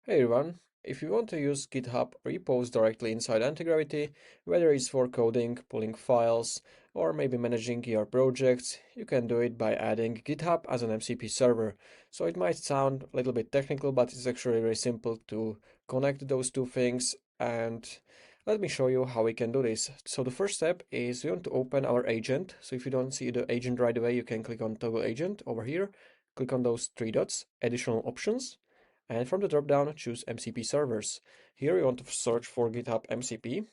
Hey everyone, if you want to use GitHub repos directly inside Antigravity, whether it's for coding, pulling files, or maybe managing your projects, you can do it by adding GitHub as an MCP server. So it might sound a little bit technical, but it's actually very simple to connect those two things. And let me show you how we can do this. So the first step is we want to open our agent. So if you don't see the agent right away, you can click on toggle agent over here, click on those three dots, additional options. And from the dropdown, choose MCP servers. Here you want to search for GitHub MCP.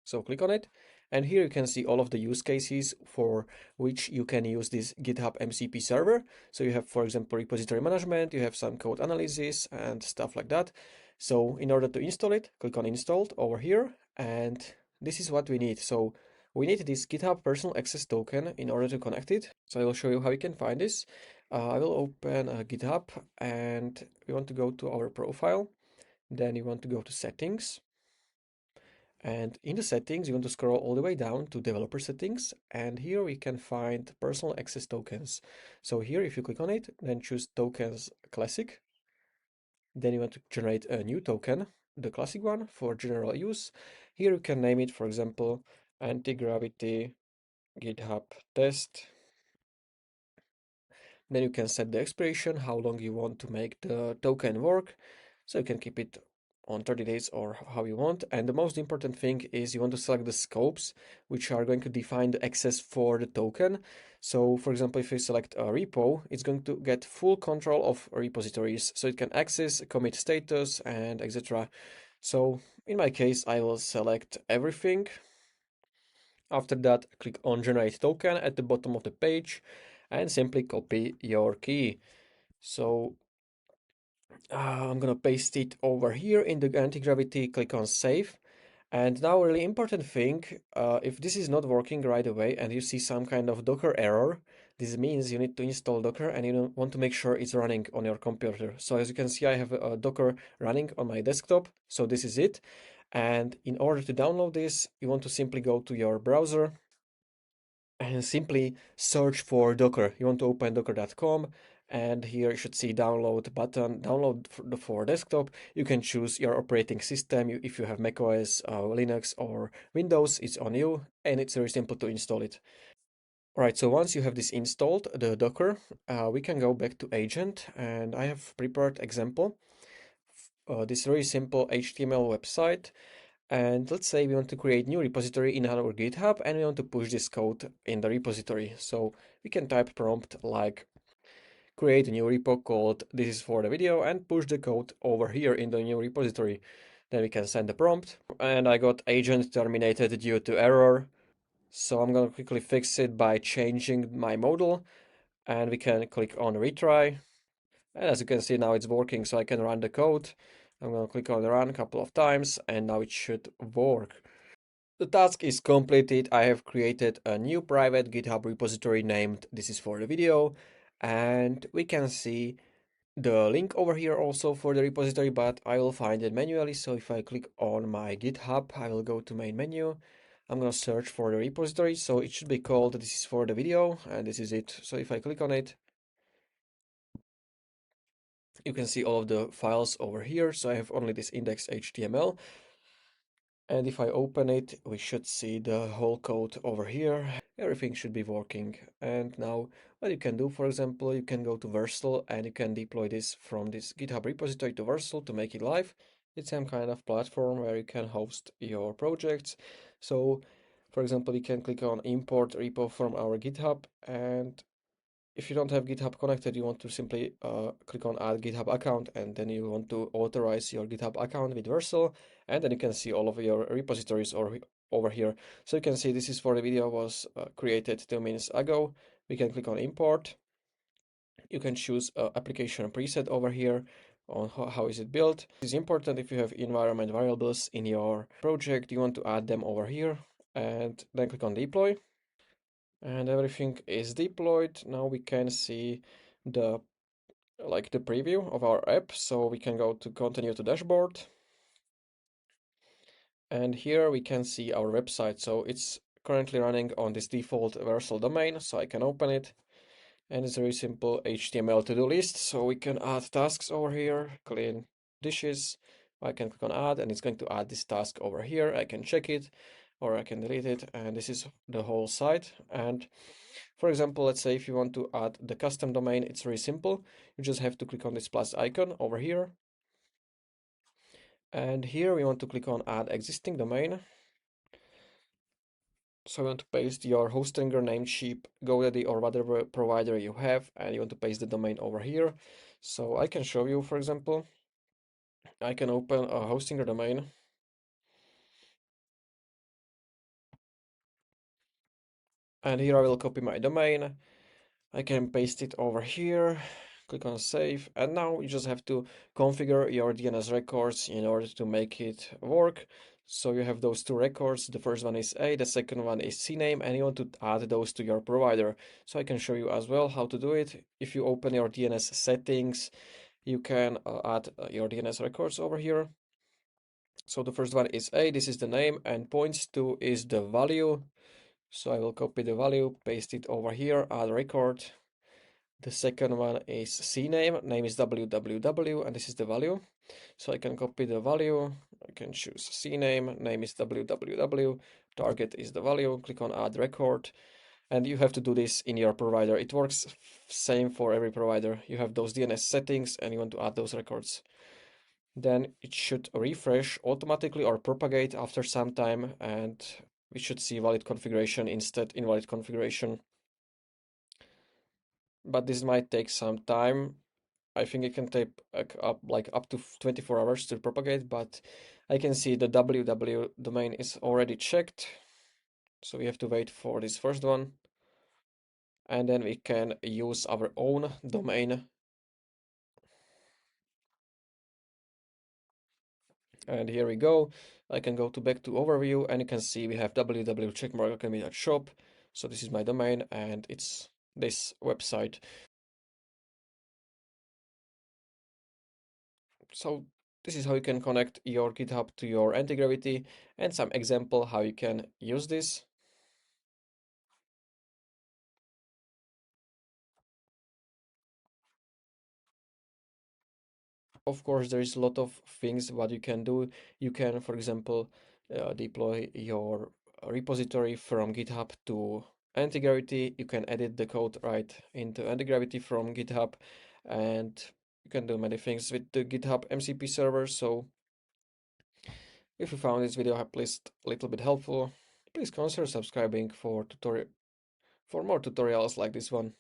So click on it. And here you can see all of the use cases for which you can use this GitHub MCP server. So you have, for example, repository management, you have some code analysis and stuff like that. So in order to install it, click on installed over here. And this is what we need. So we need this GitHub Personal Access Token in order to connect it. So I will show you how you can find this. I will open GitHub and we want to go to our profile. Then you want to go to settings. And in the settings, you want to scroll all the way down to developer settings. And here we can find personal access tokens. So here, if you click on it, then choose tokens classic. Then you want to generate a new token, the classic one for general use. Here you can name it, for example, antigravity GitHub test. Then you can set the expiration, how long you want to make the token work. So you can keep it on 30 days or how you want. And the most important thing is you want to select the scopes, which are going to define the access for the token. So for example, if you select a repo, it's going to get full control of repositories. So it can access, commit status, and etc. So in my case, I will select everything. After that, click on Generate Token at the bottom of the page and simply copy your key. So I'm gonna paste it over here in the anti-gravity, click on Save. And now really important thing, if this is not working right away and you see some kind of Docker error, this means you need to install Docker and you want to make sure it's running on your computer. So as you can see, I have a Docker running on my desktop. So this is it. And in order to download this, you want to simply go to your browser and simply search for Docker. You want to open docker.com and here you should see download button, download for desktop. You can choose your operating system. If you have macOS, Linux or Windows, it's on you and it's very simple to install it. All right, so once you have this installed, the Docker, we can go back to agent and I have prepared example. This very simple HTML website. And let's say we want to create new repository in our GitHub and we want to push this code in the repository. So we can type prompt like create a new repo called this is for the video and push the code over here in the new repository. Then we can send the prompt and I got agent terminated due to error. So I'm going to quickly fix it by changing my model and we can click on retry. And as you can see now it's working, so I can run the code. I'm going to click on run a couple of times and now it should work. The task is completed. I have created a new private GitHub repository named this is for the video, and we can see the link over here also for the repository, but I will find it manually. So if I click on my GitHub, I will go to main menu. I'm going to search for the repository. So it should be called this is for the video, and this is it. So if I click on it, you can see all of the files over here. So I have only this index.html. And if I open it, we should see the whole code over here. Everything should be working. And now what you can do, for example, you can go to Vercel and you can deploy this from this GitHub repository to Vercel to make it live. It's some kind of platform where you can host your projects. So for example, you can click on import repo from our GitHub, and if you don't have GitHub connected, you want to simply click on add GitHub account, and then you want to authorize your GitHub account with Vercel, and then you can see all of your repositories over here. So you can see this is for the video was created 2 minutes ago. We can click on import. You can choose application preset over here on how is it built. It's important if you have environment variables in your project, you want to add them over here, and then click on deploy. And everything is deployed. Now we can see the preview of our app. So we can go to continue to dashboard. And here we can see our website. So it's currently running on this default Vercel domain. So I can open it. And it's a very simple HTML to-do list. So we can add tasks over here, clean dishes. I can click on add and it's going to add this task over here. I can check it or I can delete it. And this is the whole site. And for example, let's say if you want to add the custom domain, it's very simple. You just have to click on this plus icon over here. And here we want to click on add existing domain. So you want to paste your hosting or Namecheap, GoDaddy or whatever provider you have, and you want to paste the domain over here. So I can show you, for example, I can open a hosting or domain. And here I will copy my domain. I can paste it over here, click on save, and now you just have to configure your DNS records in order to make it work. So you have those two records. The first one is A, the second one is CNAME, and you want to add those to your provider. So I can show you as well how to do it. If you open your DNS settings, you can add your DNS records over here. So the first one is A, this is the name, and points to is the value. So I will copy the value, paste it over here, add record. The second one is CNAME, name is www, and this is the value. So I can copy the value, I can choose CNAME, name is www, target is the value, click on add record, and you have to do this in your provider. It works same for every provider. You have those DNS settings and you want to add those records. Then it should refresh automatically or propagate after some time, and we should see valid configuration instead invalid configuration. But this might take some time. I think it can take up to 24 hours to propagate, but I can see the www domain is already checked. So we have to wait for this first one. And then we can use our own domain. And here we go. I can go back to overview and you can see we have www.checkmarkacademy.shop. So this is my domain and it's this website. So this is how you can connect your GitHub to your Antigravity and some example how you can use this. Of course, there is a lot of things what you can do. You can, for example, deploy your repository from GitHub to Antigravity. You can edit the code right into Antigravity from GitHub, and you can do many things with the GitHub MCP server. So if you found this video at least a little bit helpful, please consider subscribing for more tutorials like this one.